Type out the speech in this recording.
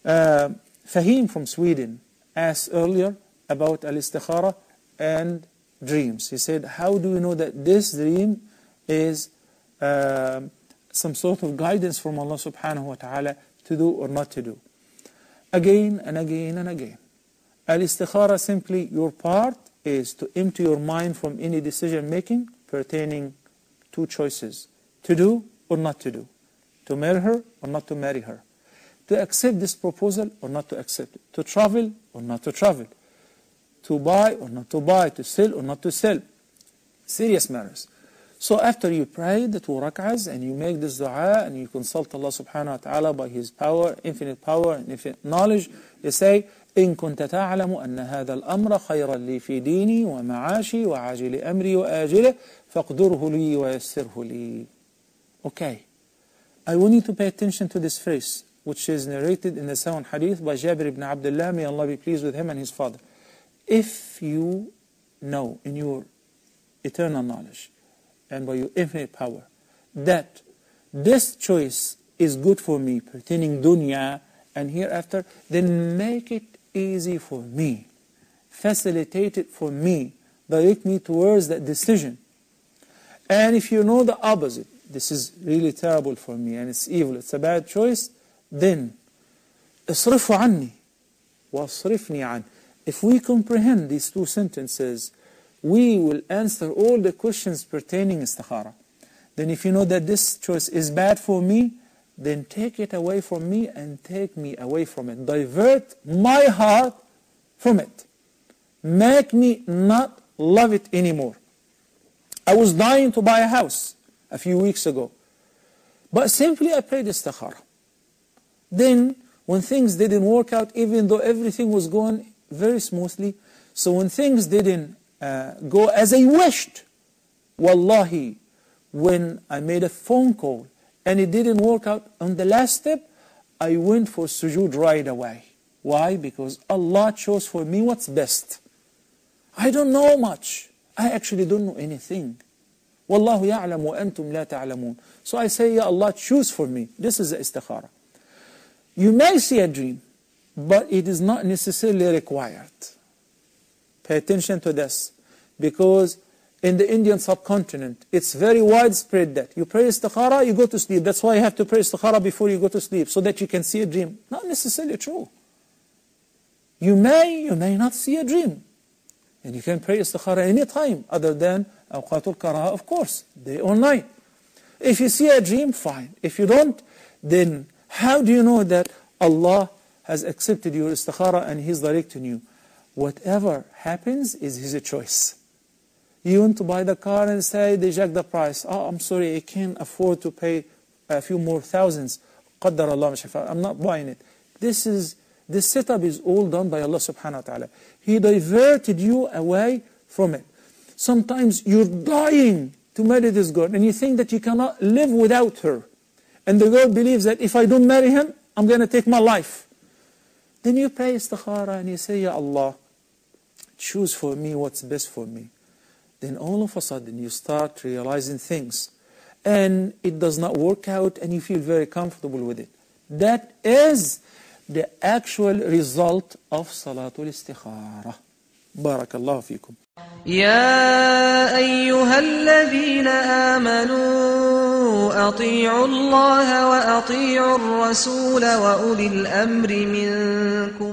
Fahim from Sweden asked earlier about al-istikhara and dreams. He said, how do you know that this dream is some sort of guidance from Allah subhanahu wa ta'ala to do or not to do? Again and again and again. Al-istikhara, simply your part is to empty your mind from any decision making pertaining to choices: to do or not to do, to marry her or not to marry her, to accept this proposal or not to accept it, to travel or not to travel, to buy or not to buy, to sell or not to sell. Serious matters. So after you pray the 2 rak'ahs and you make this dua and you consult Allah subhanahu wa ta'ala by His power, infinite power and infinite knowledge, you say, إن كنت تعلم أن هذا الأمر خيرا لي في ديني ومعاشي وعاجل أمري وآجله فاقدره لي ويسره لي. Okay, I want you to pay attention to this phrase, which is narrated in the sound hadith by Jabir ibn Abdullah, may Allah be pleased with him and his father. If you know in your eternal knowledge and by your infinite power that this choice is good for me pertaining dunya and hereafter, then make it easy for me, facilitate it for me, direct me towards that decision. And if you know the opposite, this is really terrible for me and it's evil, it's a bad choice, then اصرفه عني واصرفني عنه. If we comprehend these 2 sentences, we will answer all the questions pertaining istikhara. Then if you know that this choice is bad for me, then take it away from me and take me away from it. Divert my heart from it. Make me not love it anymore. I was dying to buy a house a few weeks ago, but simply I prayed istikhara. Then when things didn't work out, even though everything was going very smoothly, so when things didn't go as I wished, wallahi, when I made a phone call and it didn't work out on the last step, I went for sujood right away. Why? Because Allah chose for me what's best. I don't know much. I actually don't know anything. Wallahu ya'lam wa antum la ta'lamun. So I say, Ya Allah, choose for me. This is the istikhara. You may see a dream, but it is not necessarily required. Pay attention to this, because in the Indian subcontinent, it's very widespread that you pray istikhara, you go to sleep. That's why you have to pray istikhara before you go to sleep, so that you can see a dream. Not necessarily true. You may not see a dream. And you can pray istikhara any time other than awqatul karaha, of course, day or night. If you see a dream, fine. If you don't, then how do you know that Allah has accepted your istikhara and He's directing you? Whatever happens is His choice. You want to buy the car and say, they jack the price. Oh, I'm sorry, I can't afford to pay a few more thousands. Qaddar Allah, I'm not buying it. This setup is all done by Allah subhanahu wa ta'ala. He diverted you away from it. Sometimes you're dying to marry this girl and you think that you cannot live without her. And the girl believes that if I don't marry him, I'm going to take my life. Then you pray istikhara and you say, Ya Allah, choose for me what's best for me. Then all of a sudden you start realizing things and it does not work out and you feel very comfortable with it. That is the actual result of Salatul Istikhara. Barakallahu fikum. يا أيها الذين آمنوا أطيعوا الله وأطيعوا الرسول وأولي الأمر منكم